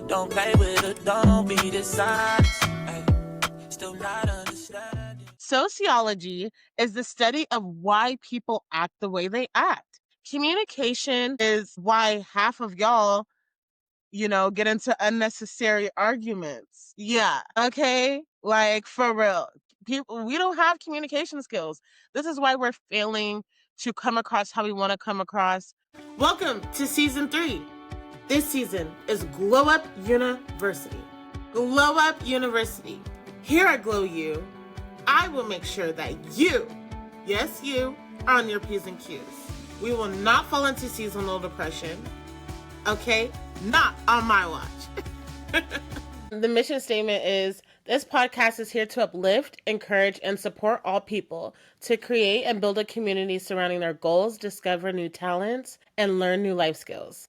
Don't play with it, don't be dishonest. Ay, still not understanding. Sociology is the study of why people act the way they act. Communication is why half of y'all, get into unnecessary arguments. Yeah. Okay. Like for real. People, we don't have communication skills. This is why we're failing to come across how we want to come across. Welcome to season 3. This season is Glow Up University. Glow Up University. Here at Glow U, I will make sure that you, yes you, are on your P's and Q's. We will not fall into seasonal depression. Okay? Not on my watch. The mission statement is, this podcast is here to uplift, encourage, and support all people to create and build a community surrounding their goals, discover new talents, and learn new life skills.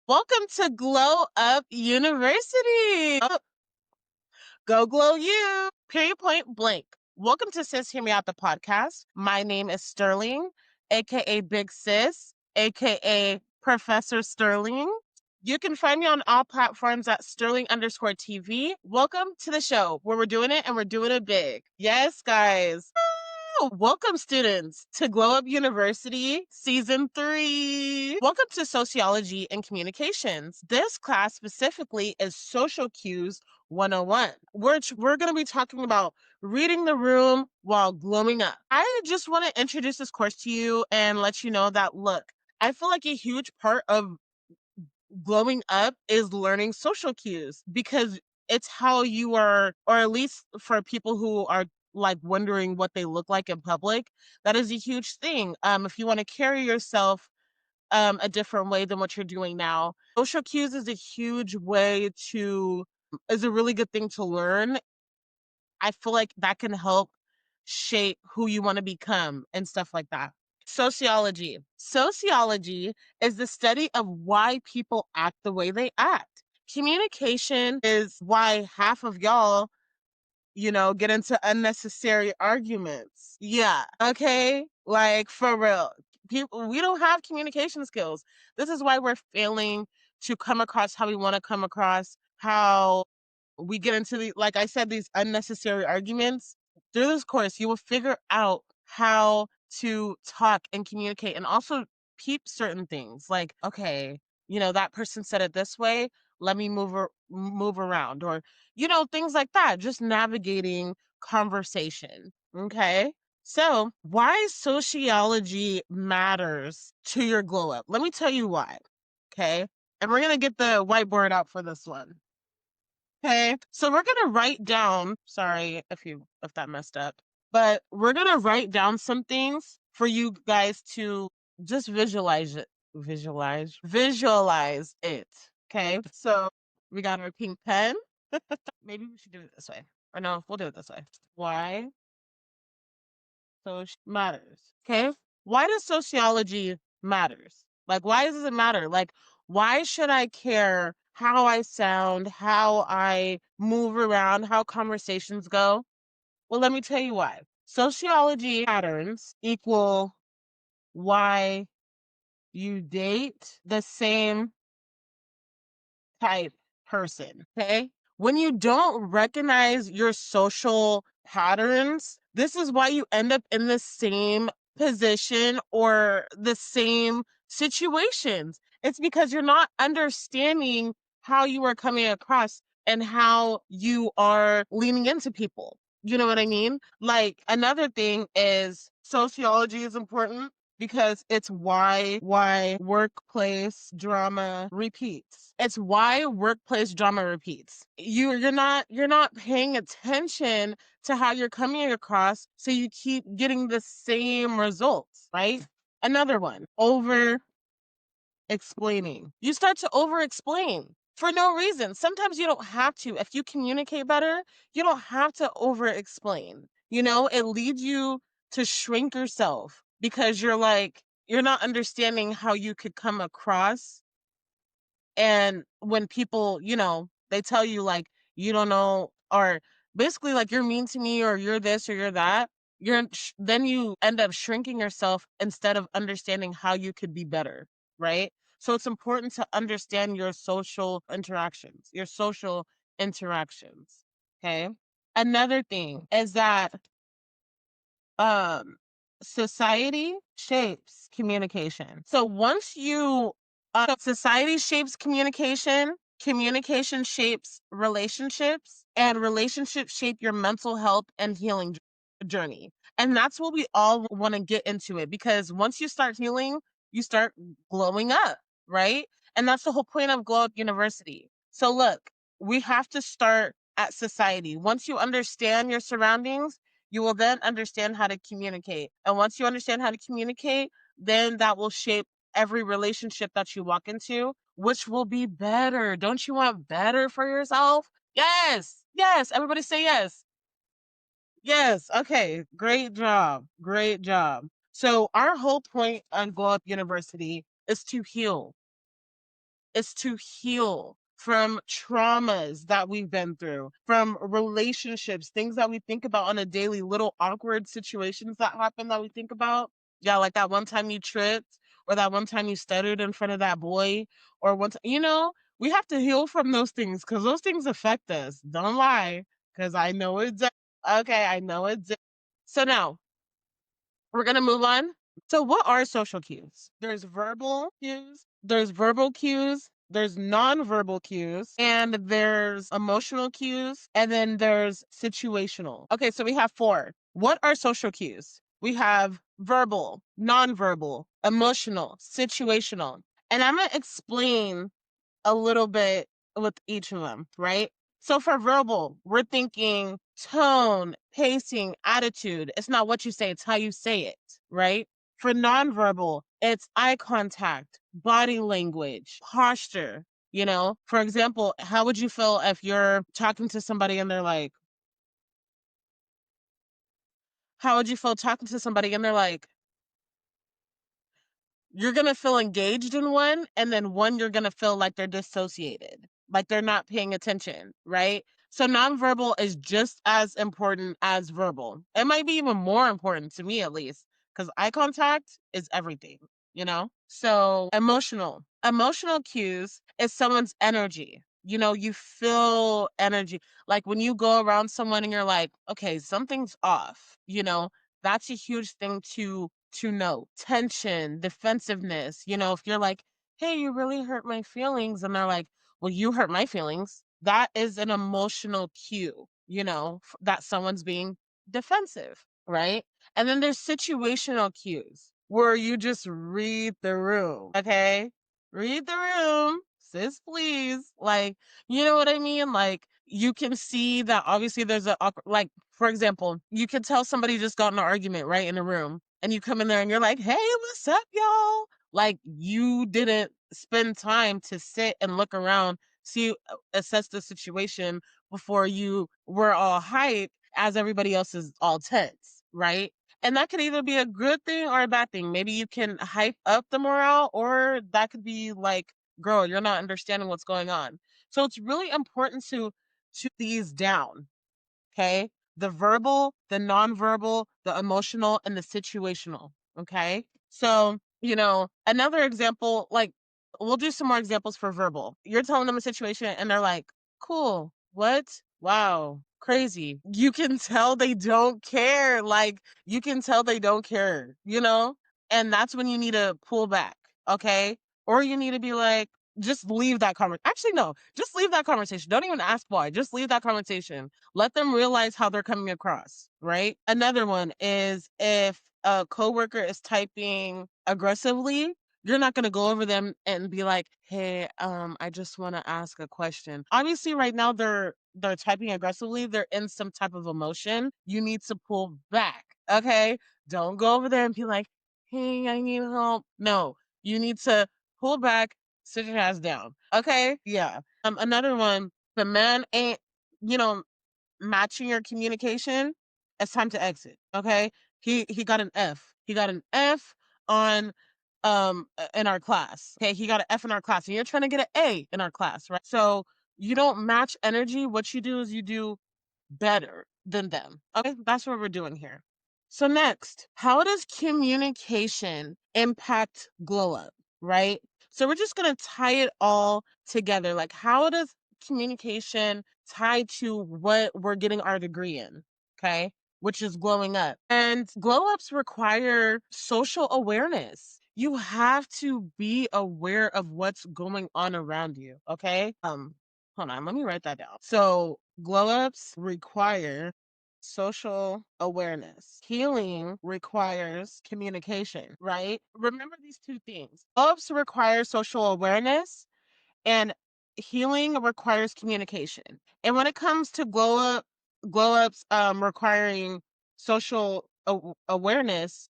Welcome to Glow Up University. Go Glow You. Period, point blank. Welcome to Sis Hear Me Out, the podcast. My name is Sterling, aka Big Sis, aka Professor Sterling. You can find me on all platforms at Sterling_TV. Welcome to the show where we're doing it and we're doing it big. Yes, guys. Welcome, students, to Glow Up University Season 3. Welcome to Sociology and Communications. This class specifically is Social Cues 101, which we're going to be talking about reading the room while glowing up. I just want to introduce this course to you and let you know that, look, I feel like a huge part of glowing up is learning social cues, because it's how you are, or at least for people who are like wondering what they look like in public, that is a huge thing. If you want to carry yourself a different way than what you're doing now, social cues is a huge way to, is a really good thing to learn. I feel like that can help shape who you want to become and stuff like that. Sociology. Sociology is the study of why people act the way they act. Communication is why half of y'all, get into unnecessary arguments. Yeah. Okay. Like for real. People, we don't have communication skills. This is why we're failing to come across how we want to come across, how we get into like I said, these unnecessary arguments. Through this course, you will figure out how to talk and communicate, and also peep certain things. Like, okay, that person said it this way. Let me move around, or things like that. Just navigating conversation. Okay. So, why sociology matters to your glow up? Let me tell you why. Okay. And we're going to get the whiteboard out for this one. Okay, so we're gonna write down, sorry if that messed up, but we're gonna write down some things for you guys to just visualize it. Okay, so we got our pink pen. Maybe we should do it this way. Or no, we'll do it this way. Why social matters. Okay, why does sociology matters? Like, why does it matter? Like, why should I care how I sound, how I move around, how conversations go? Well, let me tell you why. Sociology patterns equal why you date the same type person. Okay. When you don't recognize your social patterns, this is why you end up in the same position or the same situations. It's because you're not understanding how you are coming across and how you are leaning into people. You know what I mean? Like, another thing is sociology is important because it's why workplace drama repeats. It's why workplace drama repeats. You're not paying attention to how you're coming across, so you keep getting the same results, right? Another one, over explaining. You start to over explain for no reason. Sometimes you don't have to. If you communicate better, you don't have to over explain. It leads you to shrink yourself, because you're not understanding how you could come across. And when people, they tell you like you don't know, or basically like you're mean to me or you're this or you're that, then you end up shrinking yourself instead of understanding how you could be better, right? So it's important to understand your social interactions. Okay. Another thing is that um society shapes communication. So once you society shapes communication, communication shapes relationships, and relationships shape your mental health and healing journey. And that's what we all want to get into it, because once you start healing, you start glowing up, right? And that's the whole point of Glow Up University. So look, we have to start at society. Once you understand your surroundings, you will then understand how to communicate. And once you understand how to communicate, then that will shape every relationship that you walk into, which will be better. Don't you want better for yourself? Yes. Yes. Everybody say yes. Yes. Okay. Great job. Great job. So our whole point on Glow Up University is to heal from traumas that we've been through, from relationships, things that we think about on a daily, little awkward situations that happen that we think about. Yeah, like that one time you tripped, or that one time you stuttered in front of that boy, or one time, we have to heal from those things because those things affect us. Don't lie, because I know it does. Okay, I know it does. So now we're going to move on. So what are social cues? There's verbal cues, there's nonverbal cues, and there's emotional cues, and then there's situational. Okay, so we have four. What are social cues? We have verbal, nonverbal, emotional, situational. And I'm going to explain a little bit with each of them, right? So for verbal, we're thinking tone, pacing, attitude. It's not what you say, it's how you say it, right? For nonverbal, it's eye contact, body language, posture. For example, how would you feel if you're talking to somebody and they're like, how would you feel talking to somebody and they're like, you're going to feel engaged in one, and then one you're going to feel like they're dissociated, like they're not paying attention, right? So nonverbal is just as important as verbal. It might be even more important to me, at least, because eye contact is everything, So emotional cues is someone's energy. You feel energy. Like when you go around someone and you're like, okay, something's off, that's a huge thing to know. Tension, defensiveness. If you're like, hey, you really hurt my feelings, and they're like, well, you hurt my feelings, that is an emotional cue, that someone's being defensive, right? And then there's situational cues where you just read the room. Okay, read the room, sis, please. Like, you know what I mean? Like, you can see that obviously there's like, for example, you can tell somebody just got in an argument right in a room, and you come in there and you're like, hey, what's up, y'all? Like, you didn't spend time to sit and look around, assess the situation before you were all hyped as everybody else is all tense, right? And that could either be a good thing or a bad thing. Maybe you can hype up the morale, or that could be like, girl, you're not understanding what's going on. So it's really important to these down. Okay. The verbal, the nonverbal, the emotional, and the situational. Okay. So, another example, like, we'll do some more examples for verbal. You're telling them a situation and they're like, cool. What? Wow. Crazy. You can tell they don't care. Like, you can tell they don't care, And that's when you need to pull back. Okay. Or you need to be like, just leave that conversation. Actually, no, just leave that conversation. Don't even ask why. Just leave that conversation. Let them realize how they're coming across, right? Another one is if a coworker is typing aggressively, you're not going to go over them and be like, hey, I just want to ask a question. Obviously, right now they're typing aggressively, they're in some type of emotion. You need to pull back. Okay. Don't go over there and be like, hey, I need help. No, you need to pull back, sit your ass down. Okay. Yeah. Another one, the man ain't, you know, matching your communication, it's time to exit. Okay. He got an F. He got an F on in our class. Okay, he got an F in our class, and you're trying to get an A in our class, right? So you don't match energy. What you do is you do better than them. Okay, that's what we're doing here. So next, how does communication impact glow up, right? So we're just going to tie it all together. Like, how does communication tie to what we're getting our degree in? Okay, which is glowing up. And glow ups require social awareness. You have to be aware of what's going on around you. Okay. Hold on, let me write that down. So glow ups require social awareness. Healing requires communication, right? Remember these two things. Glow ups require social awareness, and healing requires communication. And when it comes to glow ups requiring social awareness,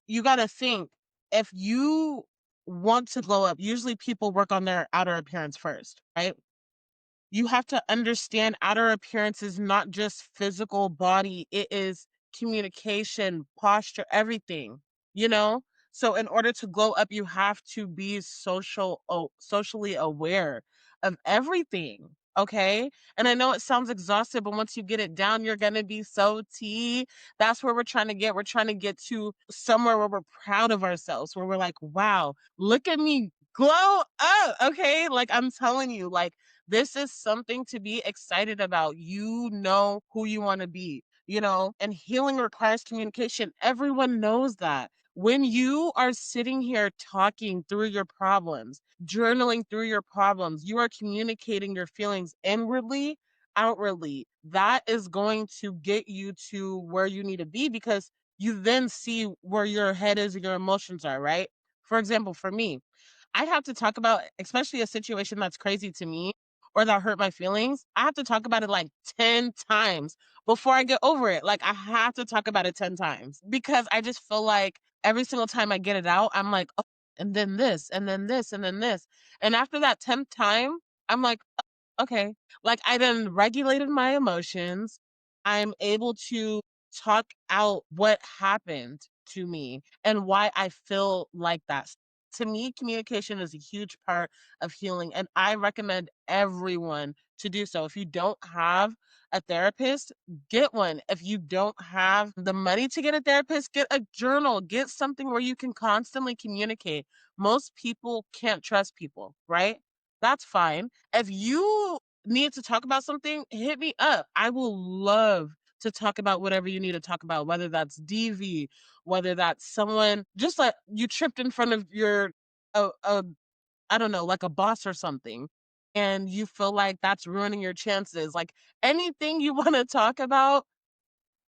you got to think, if you want to glow up, usually people work on their outer appearance first, right? You have to understand outer appearance is not just physical body, it is communication, posture, everything, you know? So in order to glow up, you have to be socially aware of everything. Okay. And I know it sounds exhausted, but once you get it down, you're going to be so T. That's where we're trying to get. We're trying to get to somewhere where we're proud of ourselves, where we're like, wow, look at me glow up. Okay. Like I'm telling you, like, this is something to be excited about. You know who you want to be, you know, and healing requires communication. Everyone knows that. When you are sitting here talking through your problems, journaling through your problems, you are communicating your feelings inwardly, outwardly. That is going to get you to where you need to be, because you then see where your head is and your emotions are, right? For example, for me, I have to talk about, especially a situation that's crazy to me or that hurt my feelings. I have to talk about it like 10 times before I get over it. Like, I have to talk about it 10 times because I just feel like every single time I get it out, I'm like, oh, and then this, and then this, and then this. And after that 10th time, I'm like, okay. Like, I then regulated my emotions. I'm able to talk out what happened to me and why I feel like that. To me, communication is a huge part of healing, and I recommend everyone to do so. If you don't have a therapist, get one. If you don't have the money to get a therapist, get a journal, get something where you can constantly communicate. Most people can't trust people, right? That's fine. If you need to talk about something, hit me up. I will love to talk about whatever you need to talk about, whether that's DV, whether that's someone just like you tripped in front of your, I don't know, like a boss or something, and you feel like that's ruining your chances. Like anything you want to talk about,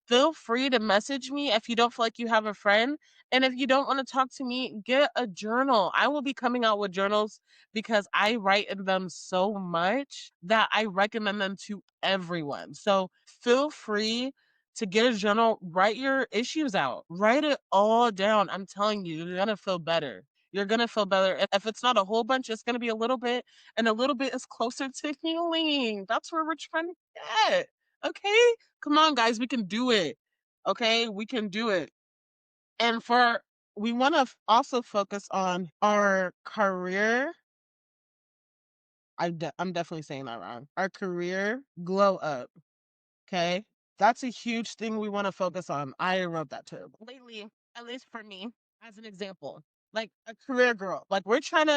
feel free to message me if you don't feel like you have a friend. And if you don't want to talk to me, get a journal. I will be coming out with journals because I write in them so much that I recommend them to everyone. So feel free to get a journal, write your issues out, write it all down. I'm telling you, you're going to feel better. You're going to feel better. If it's not a whole bunch, it's going to be a little bit, and a little bit is closer to healing. That's where we're trying to get. Okay? Come on, guys, we can do it. Okay, we can do it. And we want to also focus on our career. I'm definitely saying that wrong. Our career glow up. Okay, that's a huge thing we want to focus on. I wrote that too. Lately, at least for me, as an example, like a career girl, like we're trying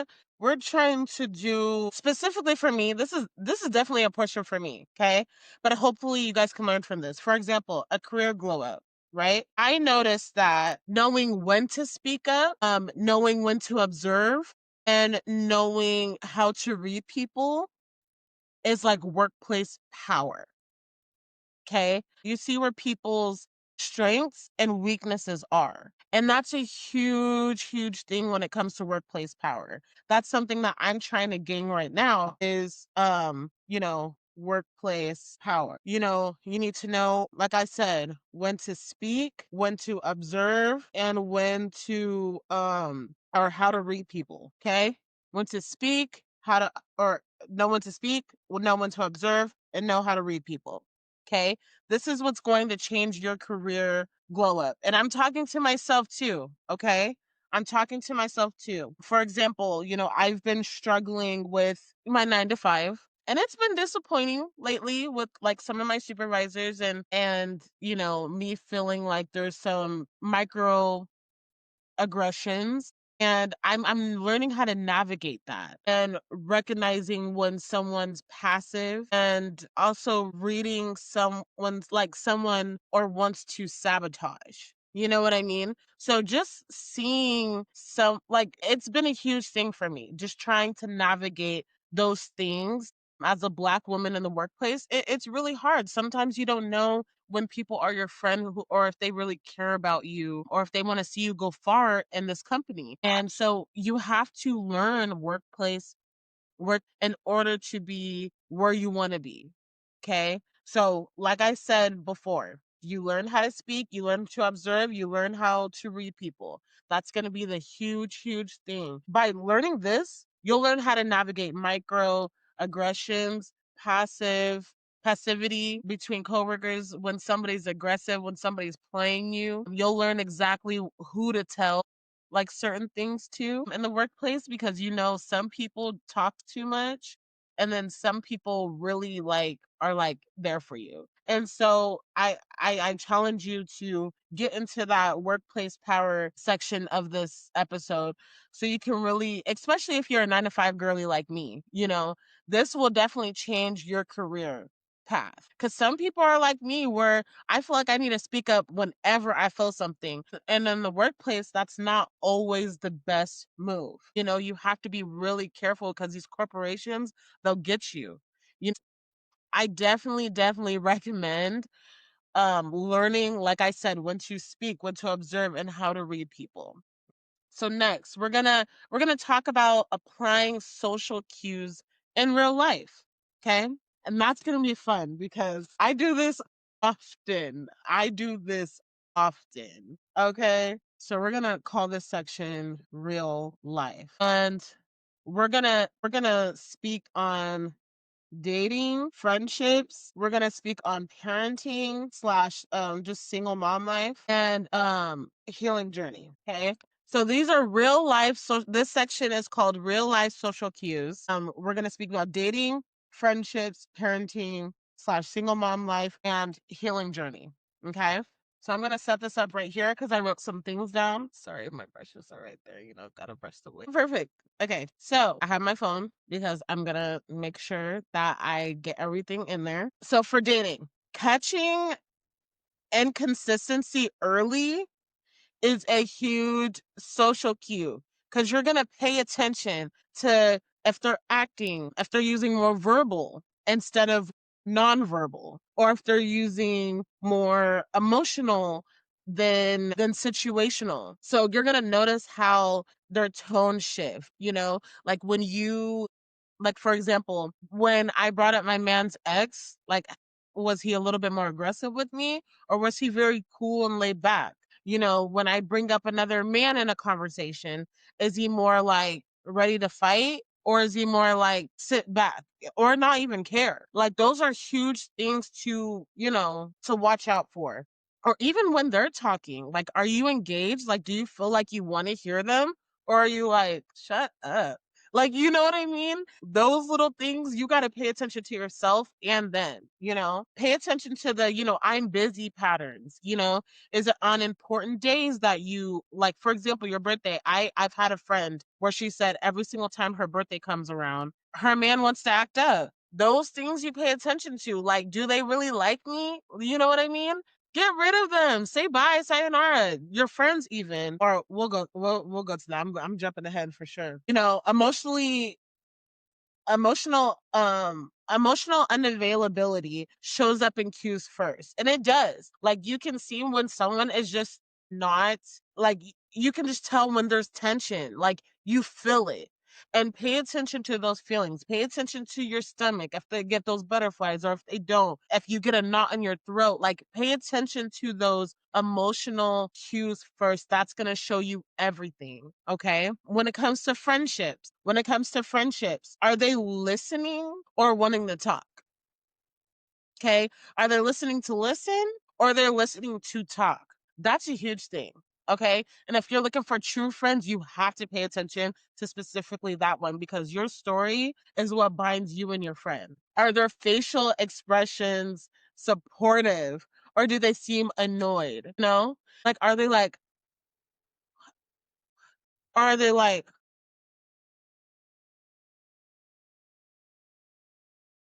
to do specifically for me. This is definitely a portion for me. Okay, but hopefully you guys can learn from this. For example, a career glow up. Right. I noticed that knowing when to speak up, knowing when to observe, and knowing how to read people is like workplace power. Okay. You see where people's strengths and weaknesses are. And that's a huge, huge thing when it comes to workplace power. That's something that I'm trying to gain right now is, workplace power. You need to know, like I said, when to speak, when to observe, and when to, or how to read people. Okay. When to speak, or know when to speak, know when to observe, and know how to read people. Okay. This is what's going to change your career glow up. And I'm talking to myself too, okay? I'm talking to myself too. For example, I've been struggling with my 9 to 5, and it's been disappointing lately with like some of my supervisors, and me feeling like there's some micro aggressions, and I'm learning how to navigate that and recognizing when someone's passive, and also reading someone or wants to sabotage. You know what I mean? So just seeing some, like, it's been a huge thing for me, just trying to navigate those things as a Black woman in the workplace. It's really hard. Sometimes you don't know when people are your friend, or if they really care about you, or if they want to see you go far in this company. And so you have to learn work in order to be where you want to be. Okay. So, like I said before, you learn how to speak, you learn to observe, you learn how to read people. That's going to be the huge, huge thing. By learning this, you'll learn how to navigate micro aggressions, passivity between coworkers, when somebody's aggressive, when somebody's playing you. You'll learn exactly who to tell like certain things too in the workplace, because some people talk too much, and then some people really like are like there for you. And so I challenge you to get into that workplace power section of this episode, so you can really, especially if you're a 9 to 5 girly like me, this will definitely change your career path. Because some people are like me, where I feel like I need to speak up whenever I feel something. And in the workplace, that's not always the best move. You have to be really careful, because these corporations, they'll get you. You I definitely, definitely recommend learning, like I said, when to speak, when to observe, and how to read people. So next, we're gonna talk about applying social cues in real life. Okay? And that's gonna be fun, because I do this often. I do this often. Okay? So we're gonna call this section real life. And we're gonna speak on dating, friendships. We're gonna speak on parenting slash just single mom life, and healing journey. Okay. So these are real life. So this section is called real life social cues. We're gonna speak about dating, friendships, parenting slash single mom life, and healing journey. Okay. So I'm gonna set this up right here, because I wrote some things down. Sorry, my brushes are right there. Gotta brush the way. Perfect. Okay, so I have my phone, because I'm gonna make sure that I get everything in there. So for dating, catching inconsistency early is a huge social cue, because you're going to pay attention to if they're acting, if they're using more verbal instead of nonverbal, or if they're using more emotional than situational. So you're going to notice how their tone shift, like when you, like, for example, when I brought up my man's ex, like, was he a little bit more aggressive with me, or was he very cool and laid back? When I bring up another man in a conversation, is he more like ready to fight, or is he more like sit back or not even care? Like, those are huge things to watch out for. Or even when they're talking, like, are you engaged? Like, do you feel like you want to hear them? Or are you like, shut up? Like, you know what I mean? Those little things, you got to pay attention to yourself, and then, pay attention to the, I'm busy patterns. Is it on important days that you, like, for example, your birthday? I've had a friend where she said every single time her birthday comes around, her man wants to act up. Those things you pay attention to. Like, do they really like me? You know what I mean? Get rid of them. Say bye, sayonara. Your friends even, or we'll go to that. I'm jumping ahead for sure. Emotional unavailability shows up in cues first, and it does. Like, you can see when someone is just not, like, you can just tell when there's tension, like, you feel it. And pay attention to those feelings. Pay attention to your stomach, if they get those butterflies, or if they don't, if you get a knot in your throat. Like, pay attention to those emotional cues first. That's going to show you everything. Okay. When it comes to friendships, are they listening or wanting to talk? Okay. Are they listening to listen, or they're listening to talk? That's a huge thing. Okay. And if you're looking for true friends, you have to pay attention to specifically that one because your story is what binds you and your friend. Are their facial expressions supportive or do they seem annoyed? No? Like, are they like,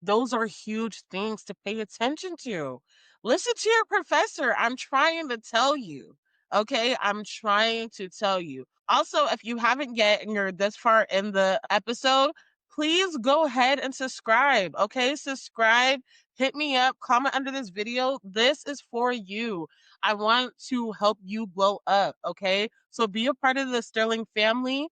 those are huge things to pay attention to. Listen to your professor. I'm trying to tell you. Okay. I'm trying to tell you. Also, if you haven't yet and you're this far in the episode, please go ahead and subscribe. Okay. Subscribe, hit me up, comment under this video. This is for you. I want to help you blow up. Okay. So be a part of the Sterling family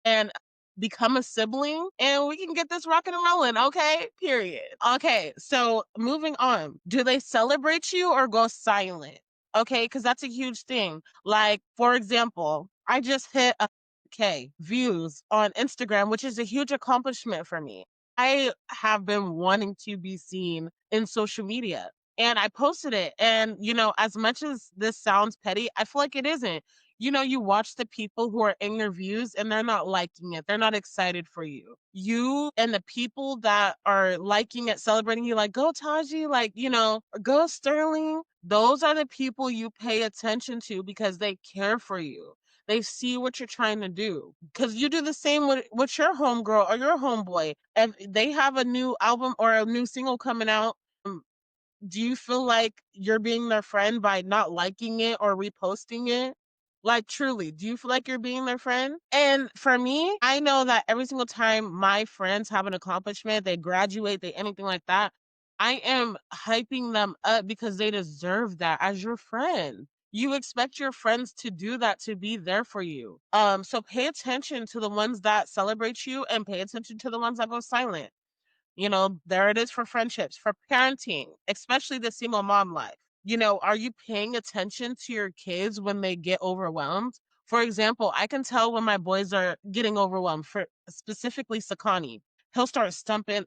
and become a sibling and we can get this rocking and rolling, okay? Period. Okay, so moving on. Do they celebrate you or go silent? Okay, because that's a huge thing. Like, for example, I just hit a K views on Instagram, which is a huge accomplishment for me. I have been wanting to be seen in social media and I posted it. And, as much as this sounds petty, I feel like it isn't. You watch the people who are in your views and they're not liking it. They're not excited for you. You and the people that are liking it, celebrating you, like, go Taji, like, go Sterling. Those are the people you pay attention to because they care for you. They see what you're trying to do. Because you do the same with your homegirl or your homeboy. If they have a new album or a new single coming out, do you feel like you're being their friend by not liking it or reposting it? Like, truly, do you feel like you're being their friend? And for me, I know that every single time my friends have an accomplishment, they graduate, they anything like that, I am hyping them up because they deserve that as your friend. You expect your friends to do that, to be there for you. So pay attention to the ones that celebrate you and pay attention to the ones that go silent. There it is for friendships, for parenting, especially the single mom life. Are you paying attention to your kids when they get overwhelmed? For example, I can tell when my boys are getting overwhelmed, for specifically Sakani. He'll start stumping.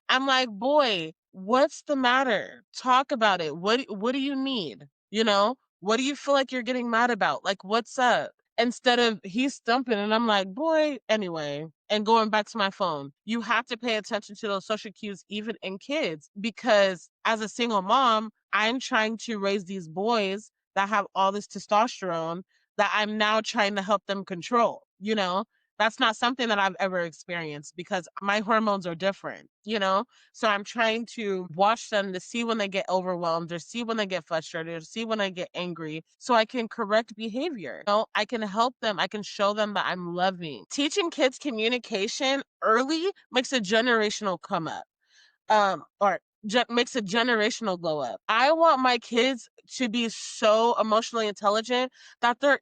I'm like, boy, what's the matter? Talk about it. What do you need? What do you feel like you're getting mad about? Like, what's up? Instead of he's stumping and I'm like, boy, anyway, and going back to my phone. You have to pay attention to those social cues even in kids because as a single mom, I'm trying to raise these boys that have all this testosterone that I'm now trying to help them control. That's not something that I've ever experienced because my hormones are different. So I'm trying to watch them to see when they get overwhelmed or see when they get frustrated or see when I get angry so I can correct behavior. I can help them. I can show them that I'm loving. Teaching kids communication early makes a generational come up or makes a generational glow up. I want my kids to be so emotionally intelligent that they're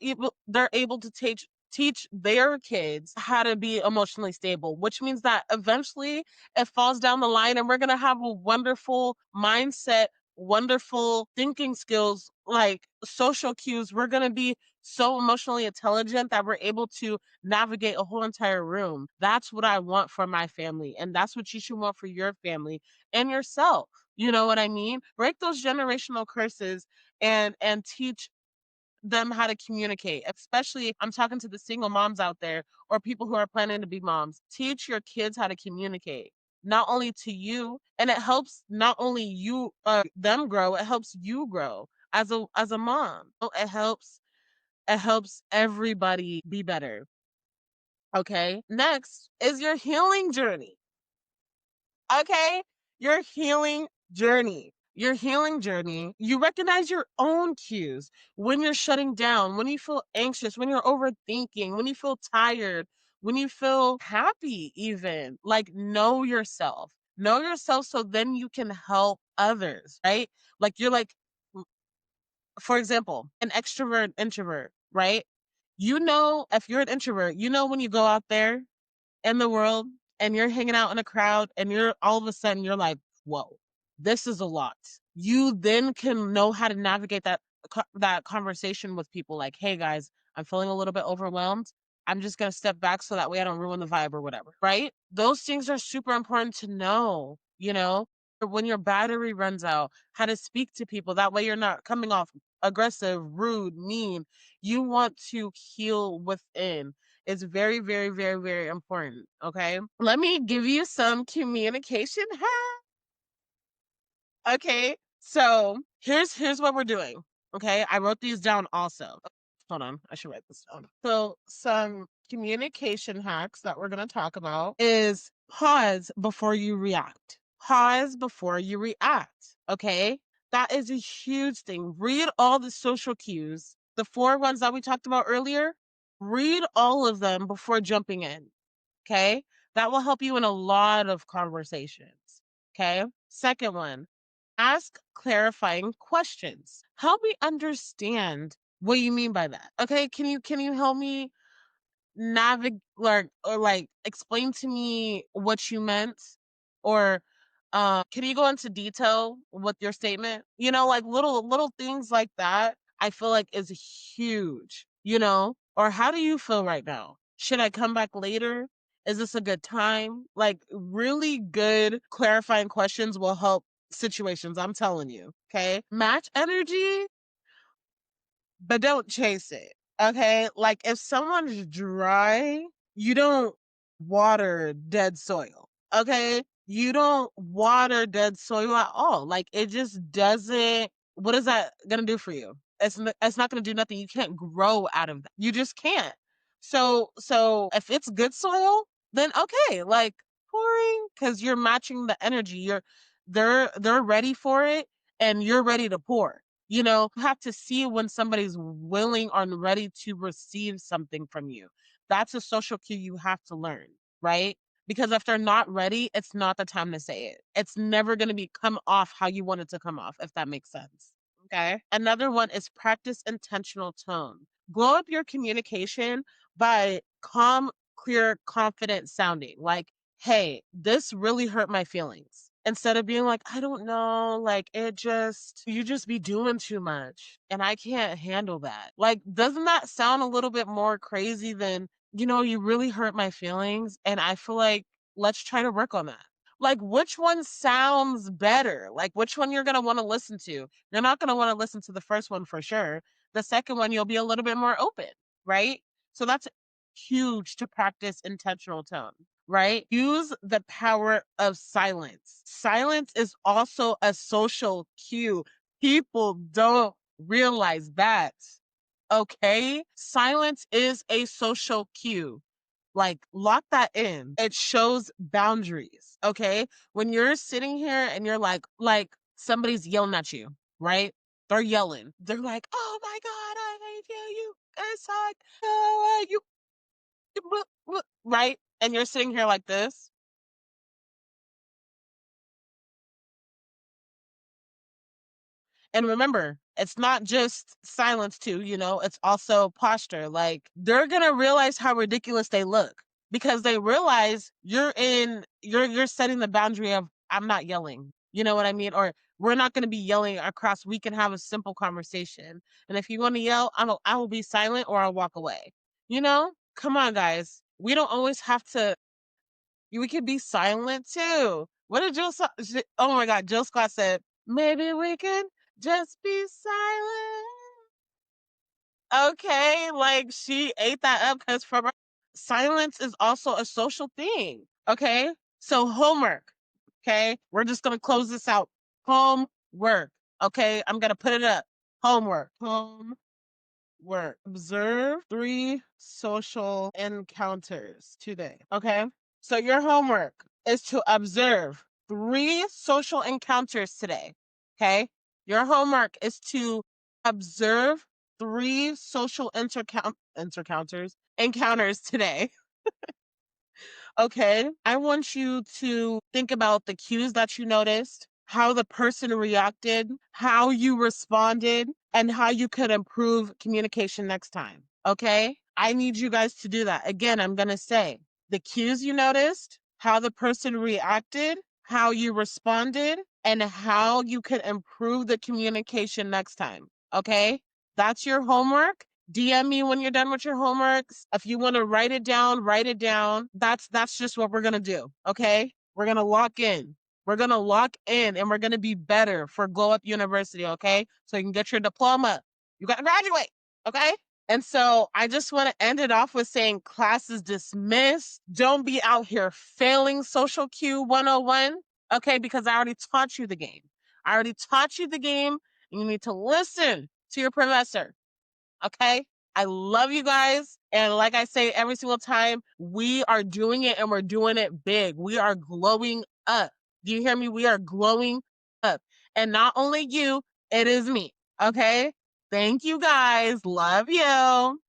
able to teach their kids how to be emotionally stable, which means that eventually it falls down the line and we're going to have a wonderful mindset, wonderful thinking skills, like social cues. We're going to be so emotionally intelligent that we're able to navigate a whole entire room. That's what I want for my family. And that's what you should want for your family and yourself. You know what I mean? Break those generational curses and teach them how to communicate. Especially I'm talking to the single moms out there or people who are planning to be moms. Teach your kids how to communicate. Not only to you, and it helps not only you them grow, it helps you grow as a mom. It helps everybody be better. Okay. Next is your healing journey. Okay. Your healing journey. Your healing journey. You recognize your own cues when you're shutting down, when you feel anxious, when you're overthinking, when you feel tired, when you feel happy, even. Like, know yourself. Know yourself so then you can help others, right? Like, you're like, for example, an extrovert, introvert, right? If you're an introvert, when you go out there in the world and you're hanging out in a crowd and you're all of a sudden you're like, whoa, this is a lot. You then can know how to navigate that conversation with people like, hey guys, I'm feeling a little bit overwhelmed. I'm just going to step back so that way I don't ruin the vibe or whatever, right? Those things are super important to know. when your battery runs out, how to speak to people. That way you're not coming off aggressive, rude, mean. You want to heal within. It's very, very, very, very important. Okay. Let me give you some communication hacks. Okay. So here's what we're doing. Okay. I wrote these down also. Hold on. I should write this down. So some communication hacks that we're going to talk about is pause before you react. Pause before you react. Okay. That is a huge thing. Read all the social cues, the four ones that we talked about earlier. Read all of them before jumping in. Okay. That will help you in a lot of conversations. Okay. Second one, ask clarifying questions. Help me understand what you mean by that. Okay. Can you help me navigate or like explain to me what you meant? Or can you go into detail with your statement? Like little things like that, I feel like is huge. Or how do you feel right now? Should I come back later? Is this a good time? Like really good clarifying questions will help situations, I'm telling you. Okay. Match energy, but don't chase it. Okay. Like if someone's dry, you don't water dead soil. Okay. You don't water dead soil at all. Like it just doesn't. What is that going to do for you? It's not going to do nothing. You can't grow out of that. You just can't. So if it's good soil, then okay, like pouring because you're matching the energy. They're ready for it and you're ready to pour. You have to see when somebody's willing or ready to receive something from you. That's a social cue you have to learn, right? Because if they're not ready, it's not the time to say it. It's never going to be come off how you want it to come off, if that makes sense. Okay. Another one is practice intentional tone. Glow up your communication by calm, clear, confident sounding. Like, hey, this really hurt my feelings. Instead of being like, I don't know, like you just be doing too much and I can't handle that. Like, doesn't that sound a little bit more crazy than, you really hurt my feelings and I feel like let's try to work on that. Like, which one sounds better? Like, which one you're going to want to listen to? You're not going to want to listen to the first one for sure. The second one, you'll be a little bit more open, right? So that's huge to practice intentional tone, right? Use the power of silence. Silence is also a social cue. People don't realize that. Okay? Silence is a social cue. Like, lock that in. It shows boundaries. Okay? When you're sitting here and you're like somebody's yelling at you, right? They're yelling. They're like, "Oh my god, I hate you. You guys suck. Right?" And you're sitting here like this. And remember, it's not just silence too, it's also posture. Like they're gonna realize how ridiculous they look because they realize you're setting the boundary of I'm not yelling. You know what I mean? Or we're not gonna be yelling across. We can have a simple conversation. And if you want to yell, I will be silent or I'll walk away. Come on, guys. We don't always have to we can be silent too. What did Oh my God, Jill Scott said, maybe we can just be silent. Okay, like she ate that up because from her, silence is also a social thing. Okay, so homework. Okay, we're just gonna close this out. Homework. Okay, I'm gonna put it up. Homework. Homework. Observe 3 social encounters today. Okay. So your homework is to observe 3 social encounters today. Okay. Your homework is to observe 3 social encounters today. Okay. I want you to think about the cues that you noticed, how the person reacted, how you responded, and how you could improve communication next time. Okay. I need you guys to do that. Again, I'm going to say the cues you noticed, how the person reacted, how you responded, and how you could improve the communication next time. Okay. That's your homework. DM me when you're done with your homeworks. If you want to write it down, write it down. That's just what we're going to do. Okay? We're going to lock in. We're going to lock in and we're going to be better for Glow Up University, okay? So you can get your diploma. You got to graduate, okay? And so I just want to end it off with saying class is dismissed. Don't be out here failing Social Q 101, okay? Because I already taught you the game. I already taught you the game, and you need to listen to your professor, okay? I love you guys. And like I say every single time, we are doing it and we're doing it big. We are glowing up. Do you hear me? We are glowing up. And not only you, it is me. Okay? Thank you guys. Love you. Oh,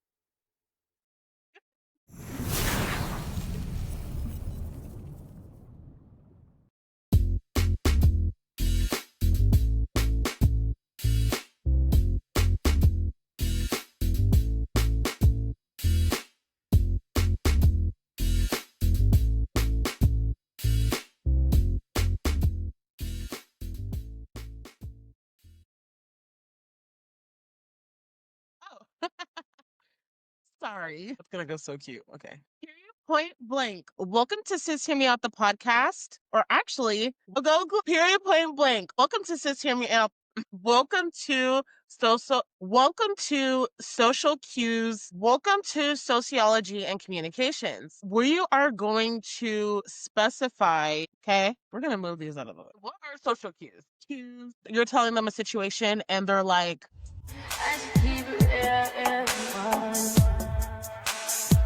sorry. It's going to go so cute. Okay. Period, point blank. Welcome to Sis Hear Me Out, the podcast. Or actually, go period, point blank. Welcome to Sis Hear Me Out. Welcome to social cues. Welcome to sociology and communications. We are going to specify, okay? We're going to move these out of the way. What are social cues? Cues. You're telling them a situation and they're like,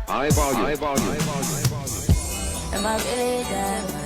High volume. Am I really that?